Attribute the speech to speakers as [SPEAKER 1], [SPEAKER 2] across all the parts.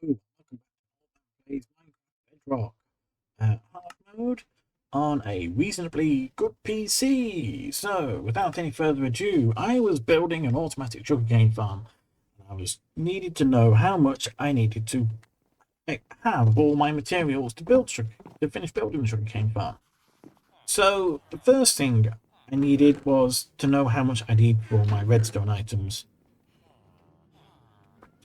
[SPEAKER 1] Welcome back to Plays Minecraft Bedrock hard mode on a reasonably good PC. So, without any further ado, I was building an automatic sugarcane farm. I was needed to know how much I needed to have of all my materials to to finish building the sugarcane farm. So, the first thing I needed was to know how much I need for my redstone items,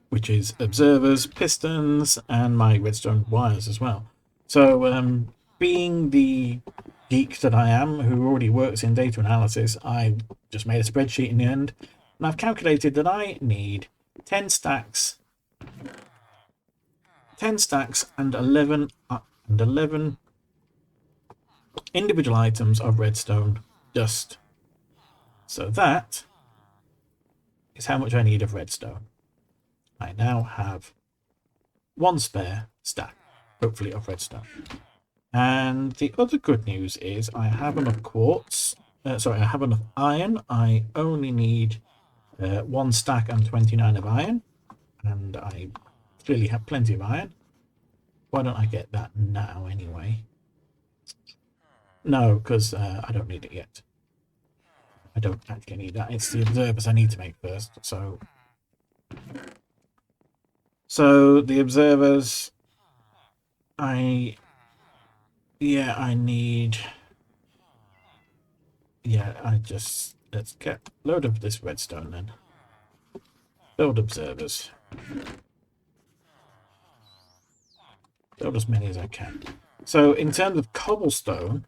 [SPEAKER 1] which is observers, pistons, and my redstone wires as well. So, being the geek that I am, who already works in data analysis, I just made a spreadsheet in the end, and I've calculated that I need 10 stacks, 10 stacks, and 11 individual items of redstone dust. So that is how much I need of redstone. I now have one spare stack, hopefully, of redstone. And the other good news is I have enough quartz. I have enough iron. I only need 1 stack and 29 of iron. And I clearly have plenty of iron. Why don't I get that now anyway? No, because I don't need it yet. I don't actually need that. It's the observers I need to make first. So the observers, I need. Let's get a load of this redstone then. Build observers. Build as many as I can. So in terms of cobblestone,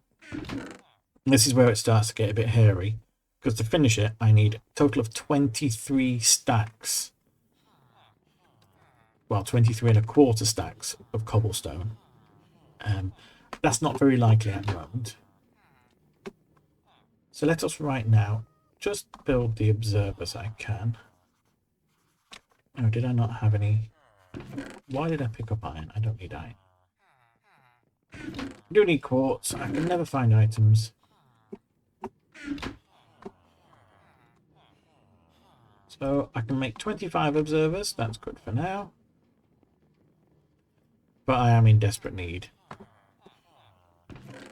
[SPEAKER 1] this is where it starts to get a bit hairy, because to finish it, I need a total of 23 stacks. Well, 23 1/4 stacks of cobblestone. That's not very likely at the moment. So let us right now just build the observers I can. Oh, did I not have any? Why did I pick up iron? I don't need iron. I do need quartz. I can never find items. So I can make 25 observers. That's good for now. But I am in desperate need.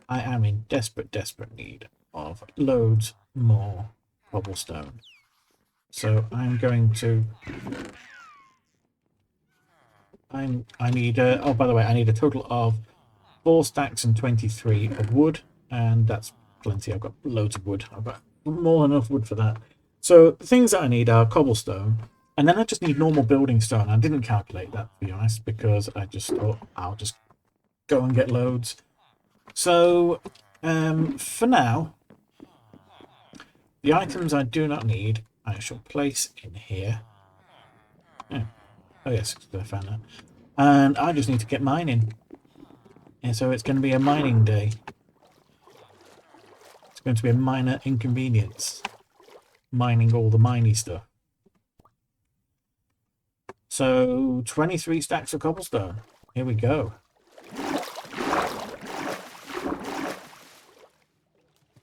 [SPEAKER 1] I am in desperate need of loads more cobblestone. So I'm going to... I need... oh, by the way, I need a total of 4 stacks and 23 of wood. And that's plenty. I've got loads of wood. I've got more than enough wood for that. So the things that I need are cobblestone. And then I just need normal building stone. I didn't calculate that, to be honest, because I just thought I'll just go and get loads. So, for now, the items I do not need, I shall place in here. Oh yes, I found that. And I just need to get mining. And so it's going to be a mining day. It's going to be a minor inconvenience. Mining all the miney stuff. So, 23 stacks of cobblestone. Here we go.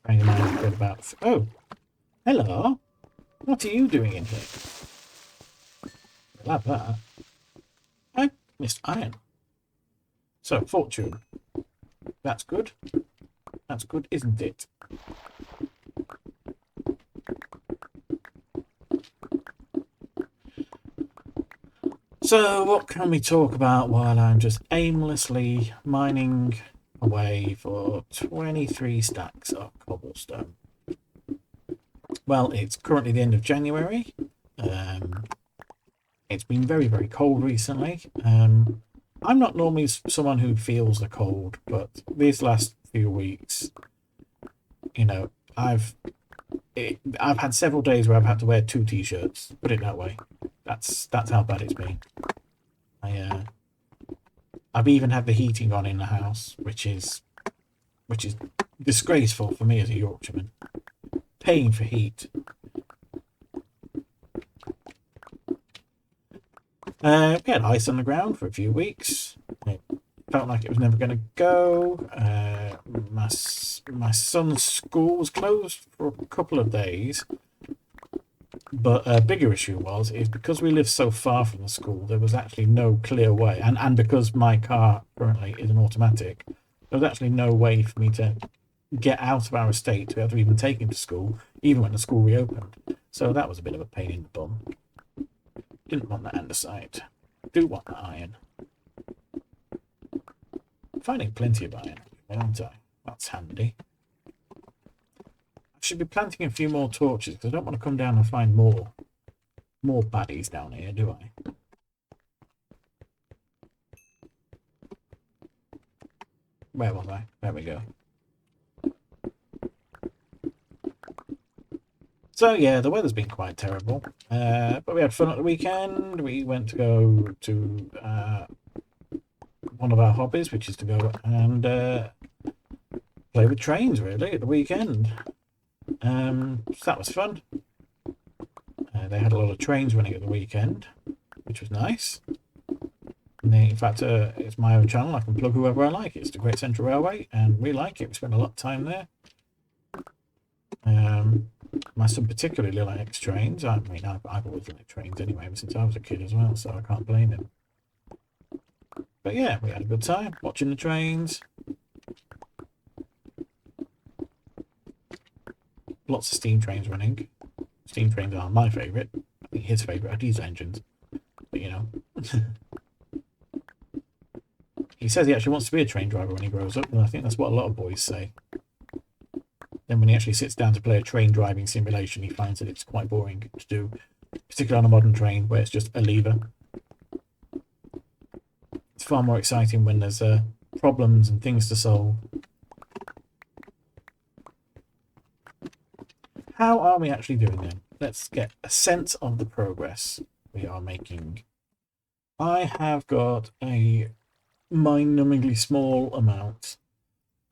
[SPEAKER 1] Trying to mine good about... Oh! Hello! What are you doing in here? Like that. I missed iron. So, fortune. That's good. That's good, isn't it? So, what can we talk about while I'm just aimlessly mining away for 23 stacks of cobblestone? Well, it's currently the end of January. It's been very, very cold recently. I'm not normally someone who feels the cold, but these last few weeks, you know, I've had several days where I've had to wear 2 t-shirts. Put it that way. That's how bad it's been. I've even had the heating on in the house, which is disgraceful for me as a Yorkshireman. Paying for heat. We had ice on the ground for a few weeks. It felt like it was never going to go. My son's school was closed for a couple of days. But a bigger issue is because we live so far from the school, there was actually no clear way, and because my car currently is an automatic, there was actually no way for me to get out of our estate to be able to even take him to school, even when the school reopened. So that was a bit of a pain in the bum. Didn't want that andesite. Do want the iron. I'm finding plenty of iron, aren't I? That's handy. I should be planting a few more torches because I don't want to come down and find more baddies down here, do I? Where was I? There we go. So yeah, the weather's been quite terrible, but we had fun at the weekend. We went to go to one of our hobbies, which is to go and play with trains, really, at the weekend. So that was fun. They had a lot of trains running at the weekend, which was nice. And in fact, it's my own channel. I can plug whoever I like. It's the Great Central Railway, and we like it. We spend a lot of time there. My son particularly likes trains. I mean, I've always liked trains anyway, ever since I was a kid as well, so I can't blame him. But yeah, we had a good time watching the trains. Lots of steam trains running. Steam trains are my favourite. I think his favourite are diesel engines. But you know. He says he actually wants to be a train driver when he grows up, and I think that's what a lot of boys say. Then when he actually sits down to play a train driving simulation, he finds that it's quite boring to do, particularly on a modern train where it's just a lever. It's far more exciting when there's problems and things to solve. How are we actually doing then? Let's get a sense of the progress we are making. I have got a mind-numbingly small amount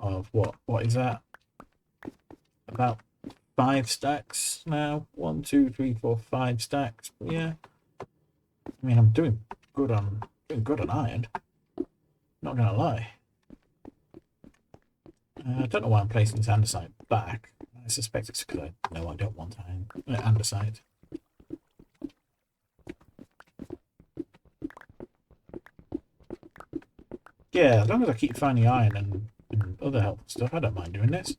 [SPEAKER 1] of what is that? About 5 stacks now. 1, 2, 3, 4, 5 stacks. Yeah. I mean, I'm doing good on iron. Not gonna lie. I don't know why I'm placing this andesite back. I suspect it's because I know I don't want iron andesite. Yeah, as long as I keep finding iron and other helpful stuff, I don't mind doing this.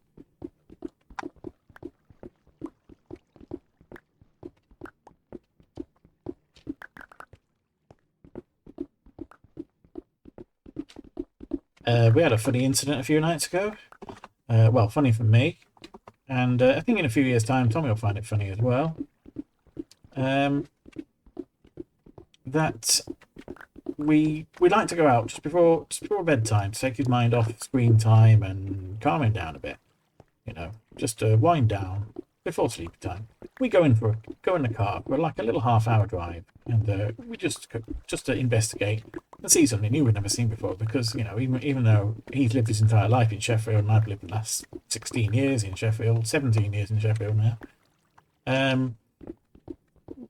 [SPEAKER 1] We had a funny incident a few nights ago. Well, funny for me. And I think in a few years' time, Tommy will find it funny as well. That we like to go out just before bedtime to take his mind off screen time and calm him down a bit. You know, just to wind down before sleep time. We go in the car for like a little half-hour drive, and we just to investigate and see something new we've never seen before. Because you know, even though he's lived his entire life in Sheffield, and I've lived the last 16 years in Sheffield, 17 years in Sheffield now.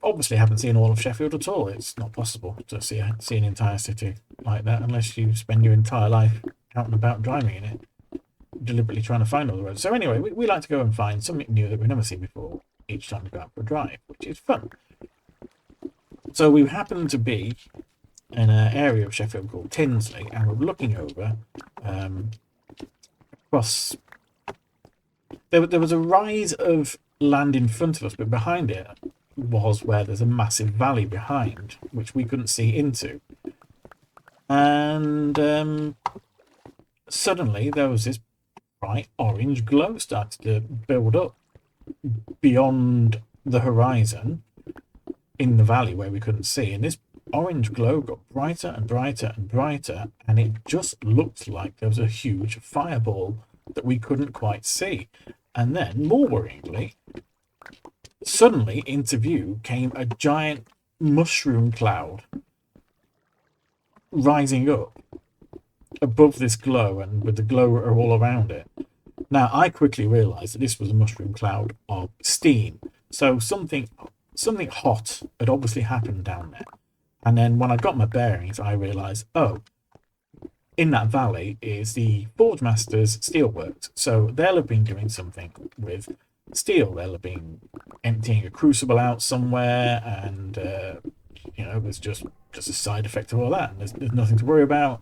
[SPEAKER 1] Obviously haven't seen all of Sheffield at all. It's not possible to see an entire city like that unless you spend your entire life out and about driving in it, deliberately trying to find all the roads. So anyway, we like to go and find something new that we've never seen before each time we go out for a drive, which is fun. So we happen to be in an area of Sheffield called Tinsley, and we're looking over across. There was a rise of land in front of us, but behind it was where there's a massive valley behind, which we couldn't see into. And suddenly there was this bright orange glow started to build up beyond the horizon in the valley where we couldn't see. And this orange glow got brighter and brighter and brighter, and it just looked like there was a huge fireball that we couldn't quite see. And then, more worryingly, suddenly into view came a giant mushroom cloud rising up above this glow, and with the glow all around it. Now, I quickly realised that this was a mushroom cloud of steam. So something hot had obviously happened down there. And then when I got my bearings, I realised, oh, in that valley is the Forge Masters Steelworks. So they'll have been doing something with steel. They'll have been emptying a crucible out somewhere, and it was just a side effect of all that. And there's nothing to worry about.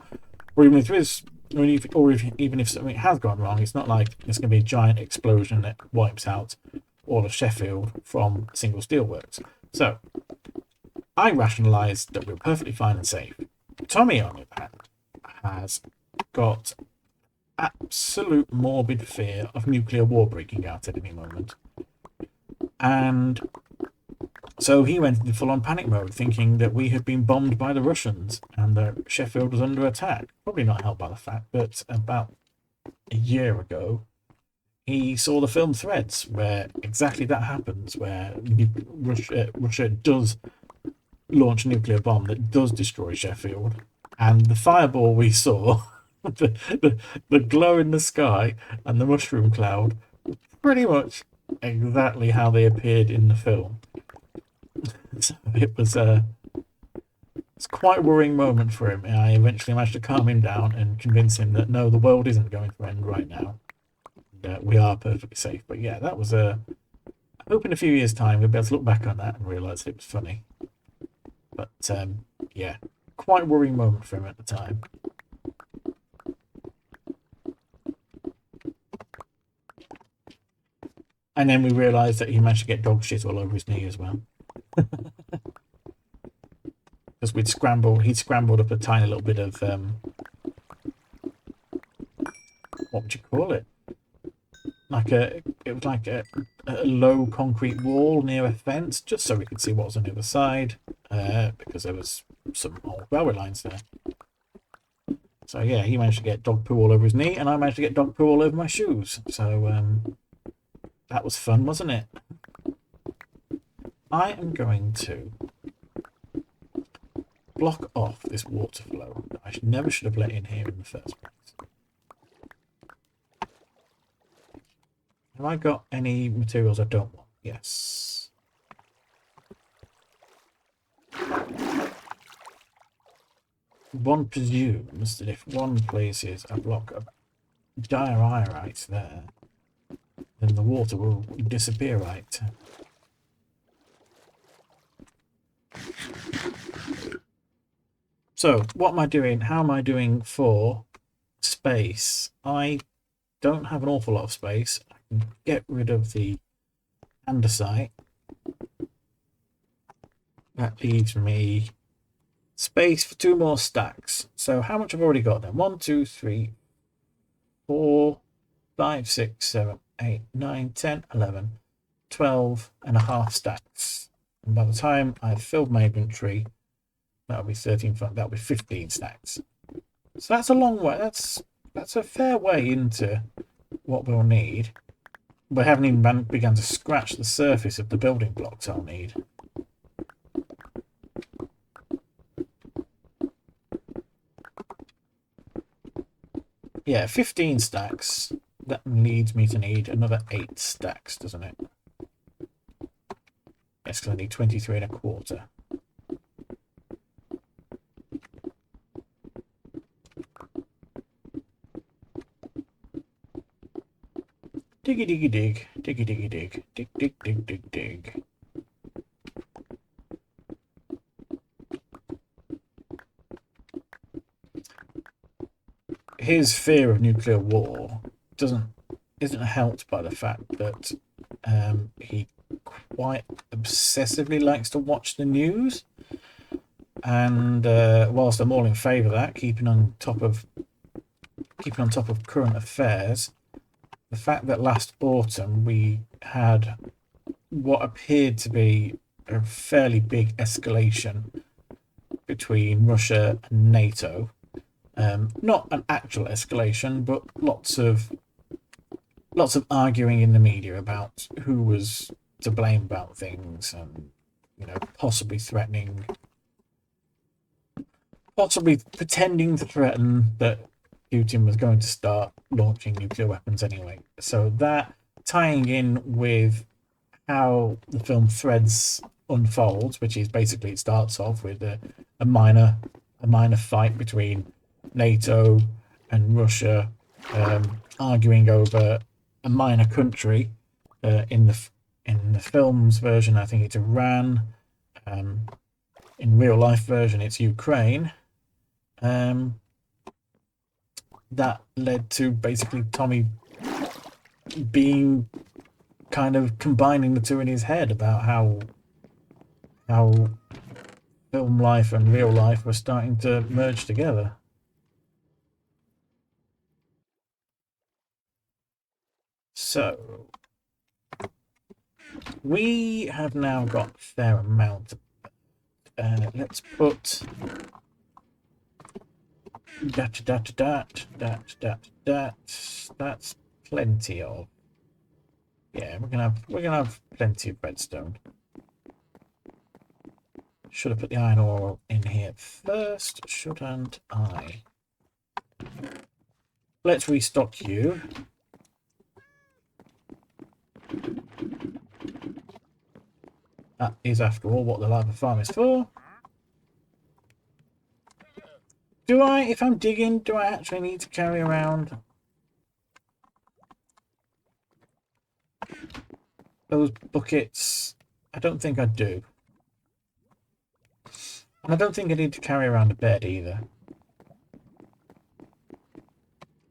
[SPEAKER 1] Or even if there is, even if something has gone wrong, it's not like there's going to be a giant explosion that wipes out all of Sheffield from single steelworks. So I rationalised that we were perfectly fine and safe. Tommy, on the other hand, has got absolute morbid fear of nuclear war breaking out at any moment. And so he went into full-on panic mode, thinking that we had been bombed by the Russians and that Sheffield was under attack. Probably not helped by the fact that about a year ago, he saw the film Threads, where exactly that happens, where Russia does launch a nuclear bomb that does destroy Sheffield. And the fireball we saw, the glow in the sky and the mushroom cloud, pretty much exactly how they appeared in the film. So it's quite a worrying moment for him. I eventually managed to calm him down and convince him that no, the world isn't going to end right now. We are perfectly safe. But yeah, that was I hope in a few years' time we'll be able to look back on that and realise it was funny. But yeah, quite a worrying moment for him at the time. And then we realised that he managed to get dog shit all over his knee as well. Because he'd scrambled up a tiny little bit of what would you call it? It was like a low concrete wall near a fence, just so we could see what was on the other side, because there was some old railway lines there. So yeah, he managed to get dog poo all over his knee, and I managed to get dog poo all over my shoes. So that was fun, wasn't it? I am going to block off this water flow that I never should have let in here in the first place. Have I got any materials I don't want? Yes. One presumes that if one places a block of diorite there, then the water will disappear, right? So, what am I doing? How am I doing for space? I don't have an awful lot of space. I can get rid of the andesite. That leaves me space for 2 more stacks. So, how much have I already got then? 1, 2, 3, 4, 5, 6, 7, 8, 9, 10, 11, 12 and a half stacks. And by the time I've filled my inventory, that'll be 13, that'll be 15 stacks. So that's a long way. That's a fair way into what we'll need. We haven't even begun to scratch the surface of the building blocks I'll need. Yeah, 15 stacks. That leads me to need another 8 stacks, doesn't it? Yes, because I need 23 and a quarter. Diggy diggy dig, diggy diggy dig, dig dig dig dig dig. His fear of nuclear war isn't helped by the fact that he quite obsessively likes to watch the news, and whilst I'm all in favour of that, keeping on top of current affairs, the fact that last autumn we had what appeared to be a fairly big escalation between Russia and NATO, not an actual escalation, but lots of arguing in the media about who was to blame about things, and possibly pretending to threaten that Putin was going to start launching nuclear weapons anyway. So that, tying in with how the film Threads unfolds, which is basically, it starts off with a minor fight between NATO and Russia, arguing over a minor country, In the film's version, I think it's Iran. In real life version, it's Ukraine. That led to basically Tommy being kind of combining the two in his head about how film life and real life were starting to merge together. So we have now got a fair amount. Let's put that's plenty of. Yeah, we're gonna have plenty of redstone. Should have put the iron ore in here first, shouldn't I? Let's restock you. That is, after all, what the lava farm is for. Do I, if I'm digging, do I actually need to carry around those buckets? I don't think I do. And I don't think I need to carry around a bed either.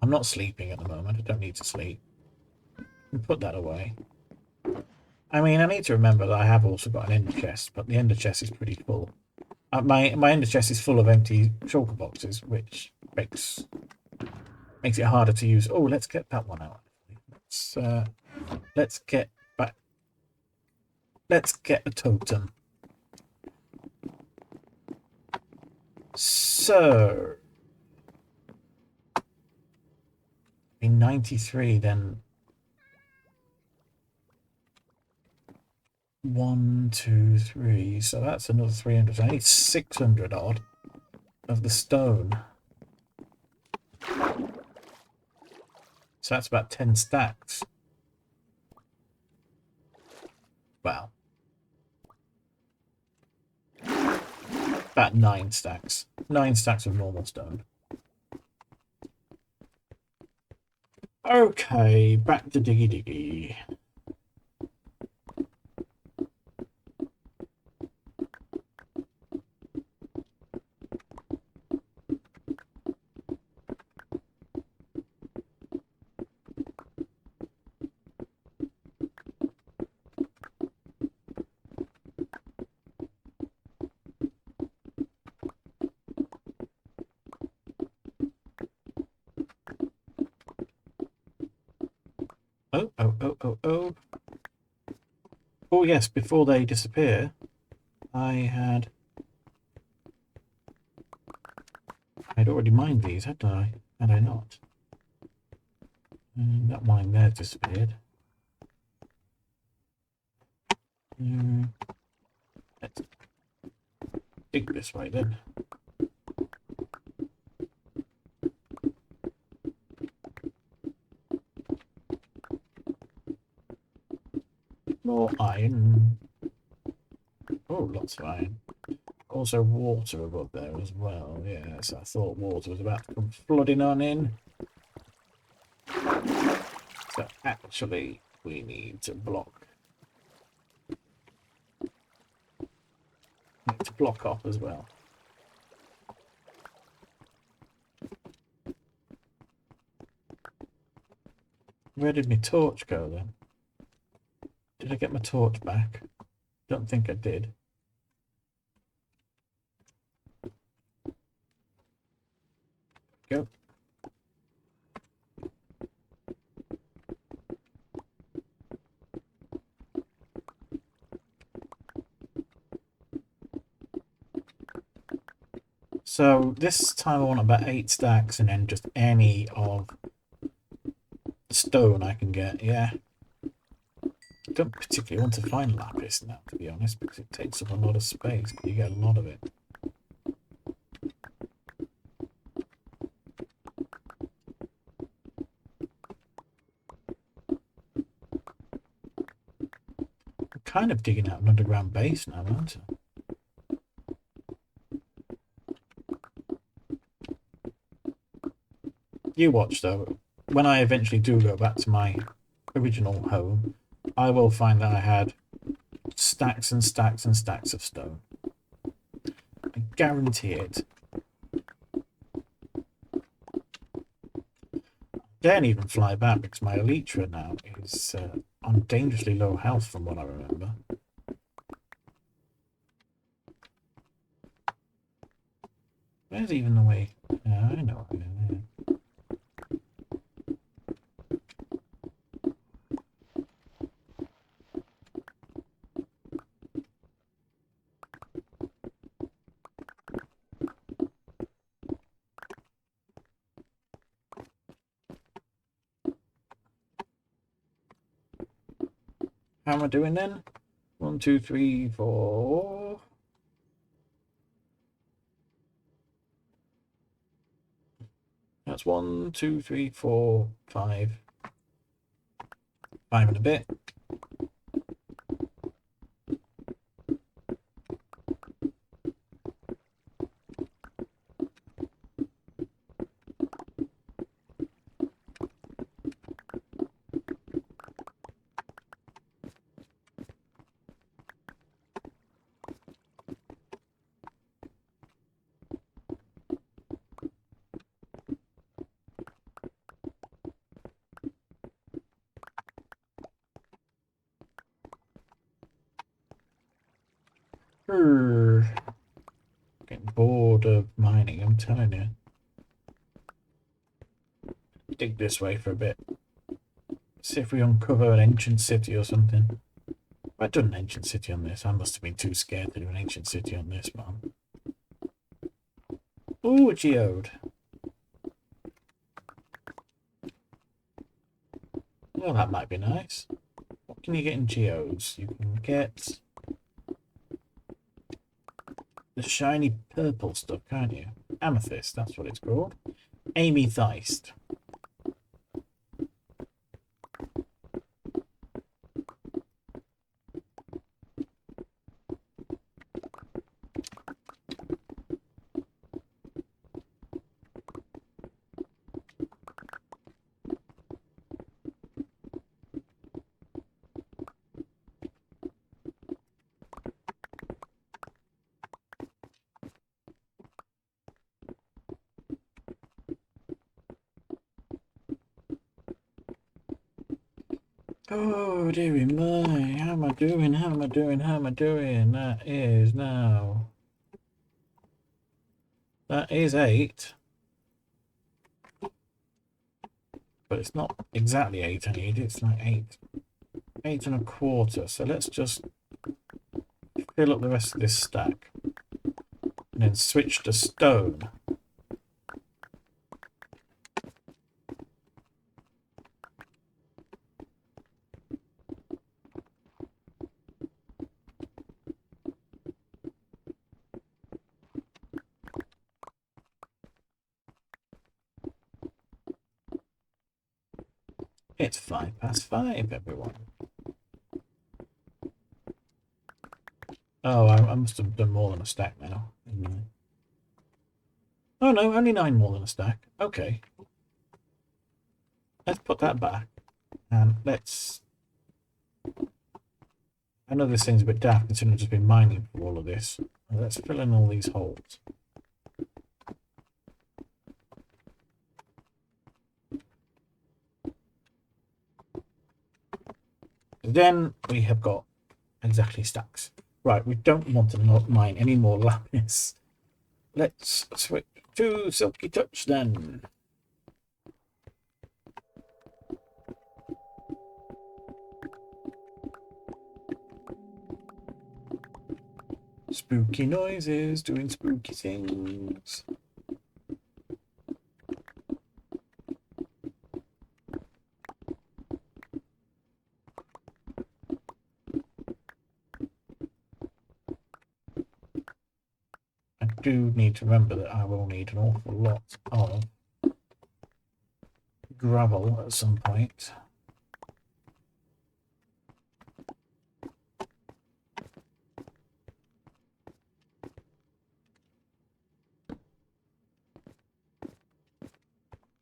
[SPEAKER 1] I'm not sleeping at the moment. I don't need to sleep. Put that away. I mean, I need to remember that I have also got an ender chest, but the ender chest is pretty full. My ender chest is full of empty shulker boxes, which makes it harder to use. Oh, let's get that one out. Let's get back. Let's get a totem. So, in 93, then 1, 2, 3. So that's another 300. I need 600 odd of the stone. So that's about 10 stacks. Wow. About 9 stacks. 9 stacks of normal stone. Okay, back to diggy diggy. Oh. Oh yes, before they disappear, I'd already mined these, hadn't I? Had I not? And that mine there disappeared. Let's dig this way then. More iron. Oh, lots of iron. Also water above there as well. Yes, I thought water was about to come flooding on in. So actually, we need to block. Need to block off as well. Where did my torch go then? Did I get my torch back? Don't think I did. Go. So this time I want about 8 stacks and then just any of stone I can get, yeah. Don't particularly want to find lapis now, to be honest, because it takes up a lot of space. You get a lot of it. I'm kind of digging out an underground base now, aren't I? You watch though. When I eventually do go back to my original home, I will find that I had stacks and stacks and stacks of stone. I guarantee it. Can't even fly back because my Elytra now is on dangerously low health from what I remember. Where's even the way? Yeah, I know. How am I doing then? 1, 2, 3, 4. That's 1, 2, 3, 4, 5. 5 and a bit. Getting bored of mining, I'm telling you. Dig this way for a bit. See if we uncover an ancient city or something. I've done an ancient city on this. I must have been too scared to do an ancient city on this one. Ooh, a geode. Well, that might be nice. What can you get in geodes? You can get the shiny purple stuff, can't you? Amethyst, that's what it's called. Amethyst. Oh, dearie my, how am I doing? How am I doing? How am I doing? That is now. That is 8. But it's not exactly 8 I need, it's like 8. 8 and a quarter. So let's just fill up the rest of this stack. And then switch to stone. It's 5 past 5, everyone. Oh, I must have done more than a stack now. Oh no, only 9 more than a stack. Okay. Let's put that back. And let's... I know this thing's a bit daft considering I've just been mining for all of this. Let's fill in all these holes. Then we have got exactly stacks. Right, we don't want to not mine any more lapis. Let's switch to Silky Touch then. Spooky noises, doing spooky things. I do need to remember that I will need an awful lot of gravel at some point.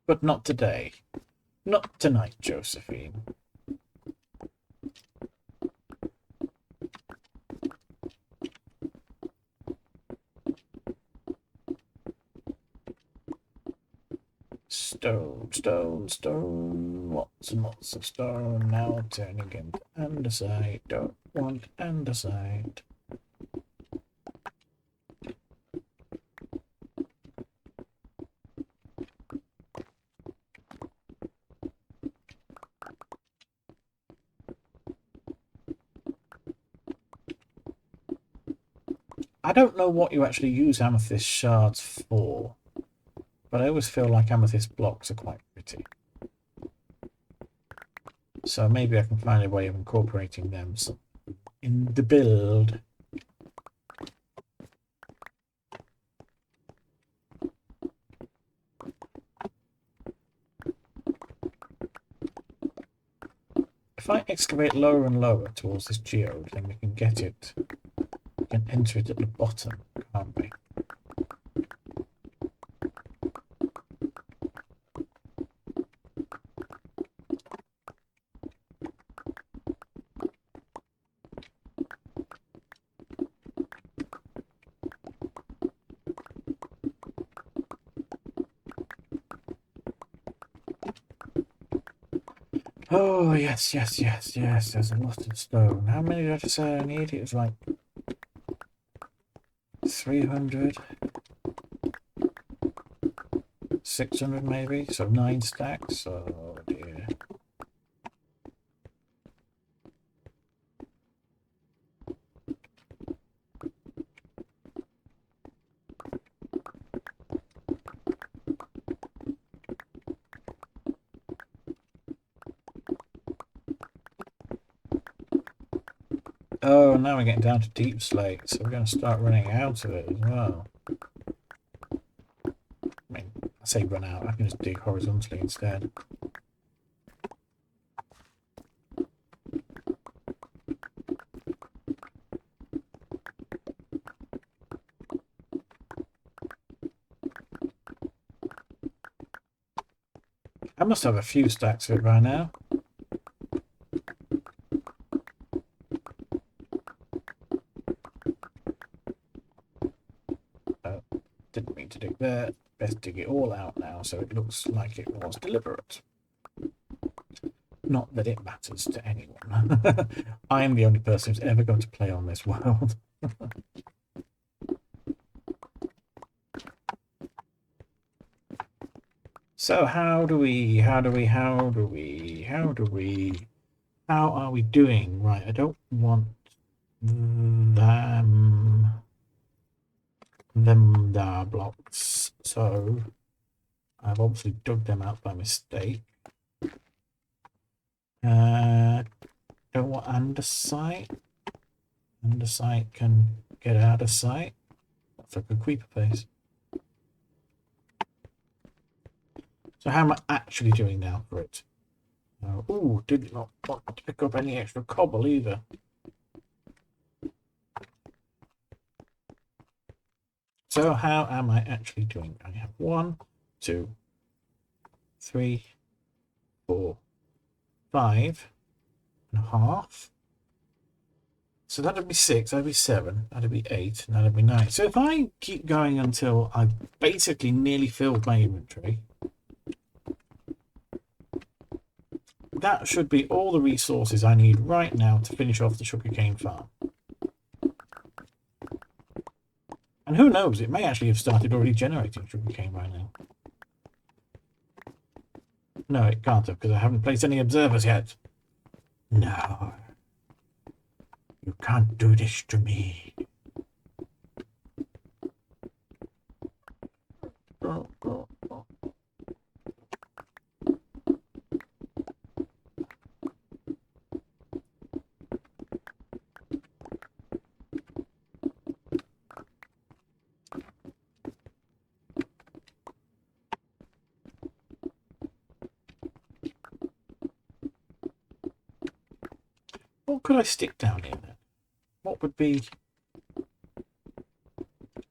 [SPEAKER 1] But not today. Not tonight, Josephine. Stone, stone, stone. Lots and lots of stone. Now turning into andesite. Don't want andesite. I don't know what you actually use amethyst shards for, but I always feel like amethyst blocks are quite pretty. So maybe I can find a way of incorporating them in the build. If I excavate lower and lower towards this geode, then we can get it. We can enter it at the bottom, can't we? Oh, yes, yes, yes, yes. There's a lot of stone. How many did I just say I need? It was like 300, 600 maybe. So 9 stacks. Oh dear. Oh, now we're getting down to deep slate, so we're going to start running out of it as well. I mean, I say run out, I can just dig horizontally instead. I must have a few stacks of it by now. Didn't mean to dig there. Best dig it all out now so it looks like it was deliberate. Not that it matters to anyone. I am the only person who's ever going to play on this world. So how are we doing? Right, I don't want them there blocks. So I've obviously dug them out by mistake. Don't want andesite. Andesite can get out of sight. That's like a creeper face. So how am I actually doing now for it? Ooh, did not want to pick up any extra cobble either. So how am I actually doing? I have 1, 2, 3, 4, 5.5. So that'd be 6, that'd be 7, that'd be 8, and that'd be 9. So if I keep going until I've basically nearly filled my inventory, that should be all the resources I need right now to finish off the sugarcane farm. And who knows, it may actually have started already generating sugarcane by now. No, it can't have, because I haven't placed any observers yet. No. You can't do this to me. What could I stick down here then? What would be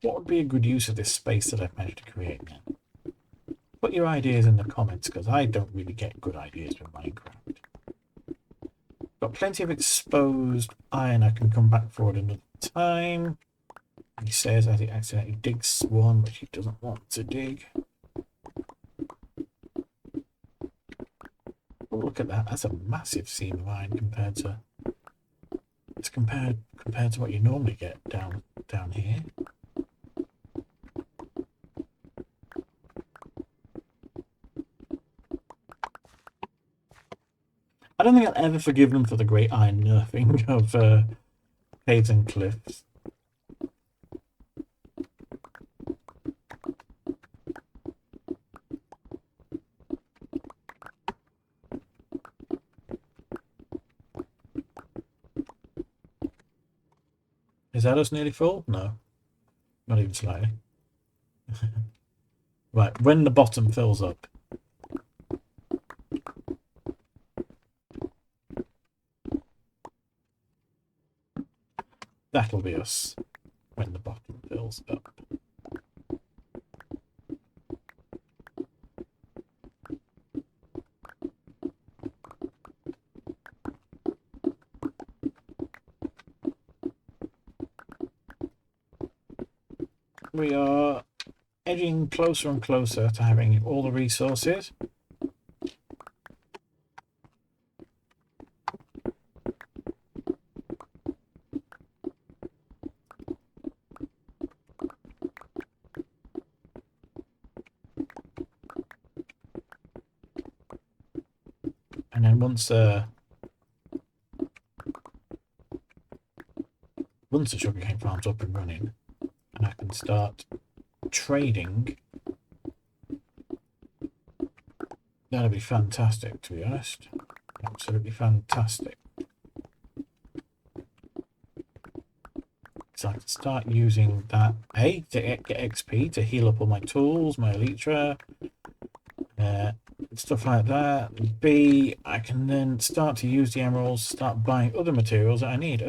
[SPEAKER 1] a good use of this space that I've managed to create then? Put your ideas in the comments, because I don't really get good ideas with Minecraft. Got plenty of exposed iron I can come back for at another time. He says as he accidentally digs one, which he doesn't want to dig. look at that. That's a massive seam of iron compared to compared to what you normally get down here. I don't think I'll ever forgive them for the great iron nerfing of caves and cliffs. Is that us nearly full? No, not even slightly. Right, when the bottom fills up. That'll be us when the bottom fills up. We are edging closer and closer to having all the resources. And then once the sugarcane farm's up and running, and I can start trading, that'll be fantastic, to be honest. Absolutely fantastic. So I can start using that, A, to get XP, to heal up all my tools, my elytra, stuff like that. B, I can then start to use the emeralds, start buying other materials that I need.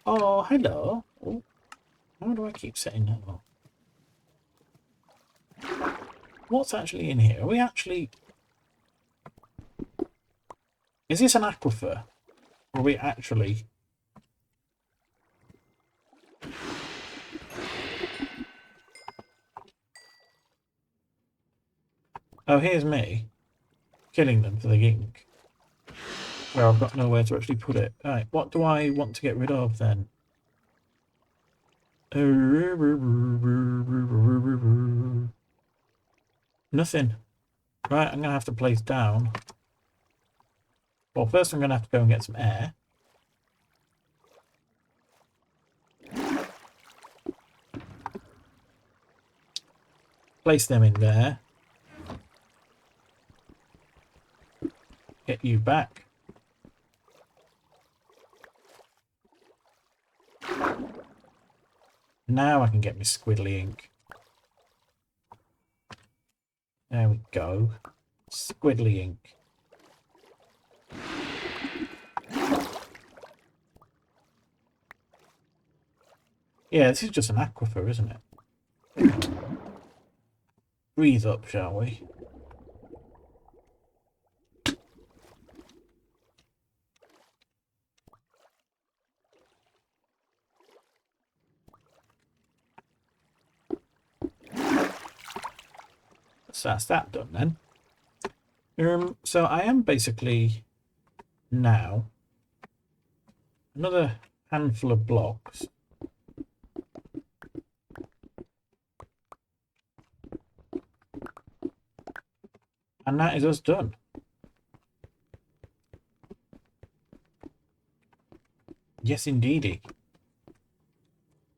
[SPEAKER 1] Oh, hello. Oh, how do I keep setting that up? What's actually in here? Are we actually... Is this an aquifer? Or are we actually... Oh, here's me killing them for the ink. Where I've got nowhere to actually put it. Alright, what do I want to get rid of then? Nothing. Right, I'm going to have to place down. Well, first I'm going to have to go and get some air. Place them in there. Get you back. Now I can get my squiddly ink. There we go. Squiddly ink. Yeah, this is just an aquifer, isn't it? Breathe up, shall we? So that's that done then. So I am basically now another handful of blocks. And that is us done. Yes, indeedy.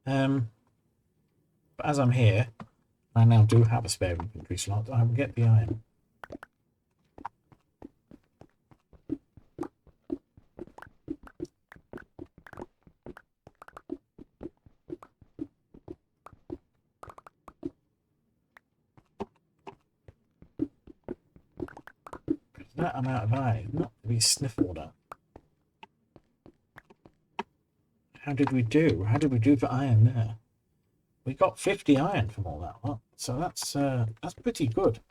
[SPEAKER 1] But as I'm here, I now do have a spare inventory slot. I will get the iron. That amount of iron is not to be sniffled at. How did we do? How did we do for iron there? We got 50 iron from all that lot, so that's pretty good.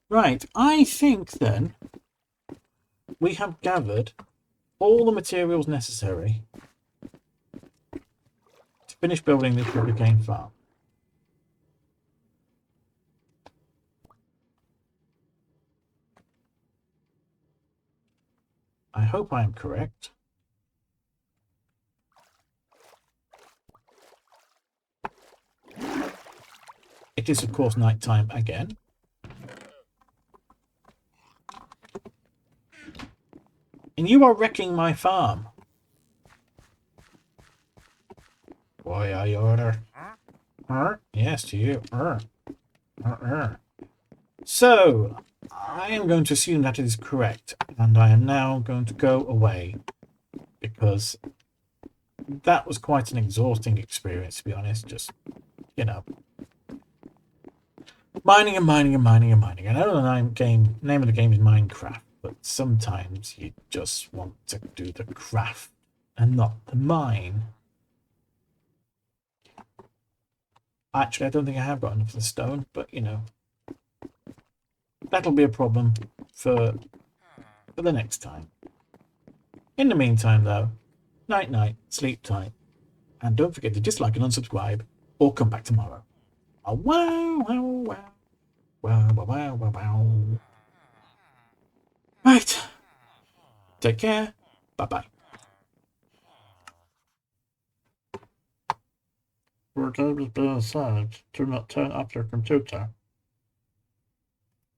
[SPEAKER 1] Right, I think then we have gathered all the materials necessary to finish building this sugarcane farm. I hope I am correct. It is, of course, night time again. And you are wrecking my farm. Why are you order? Yes, to you. So, I am going to assume that it is correct, and I am now going to go away, because that was quite an exhausting experience, to be honest. Just, you know, mining and mining and mining and mining. I know the name of the game is Minecraft, but sometimes you just want to do the craft and not the mine. Actually, I don't think I have got enough of the stone, but, you know, that'll be a problem for the next time. In the meantime, though, night night, sleep tight, and don't forget to dislike and unsubscribe, or come back tomorrow. Oh, wow, wow, wow, wow, wow, wow, wow, wow. Right. Take care. Bye-bye. For games being saved, do not turn off your computer.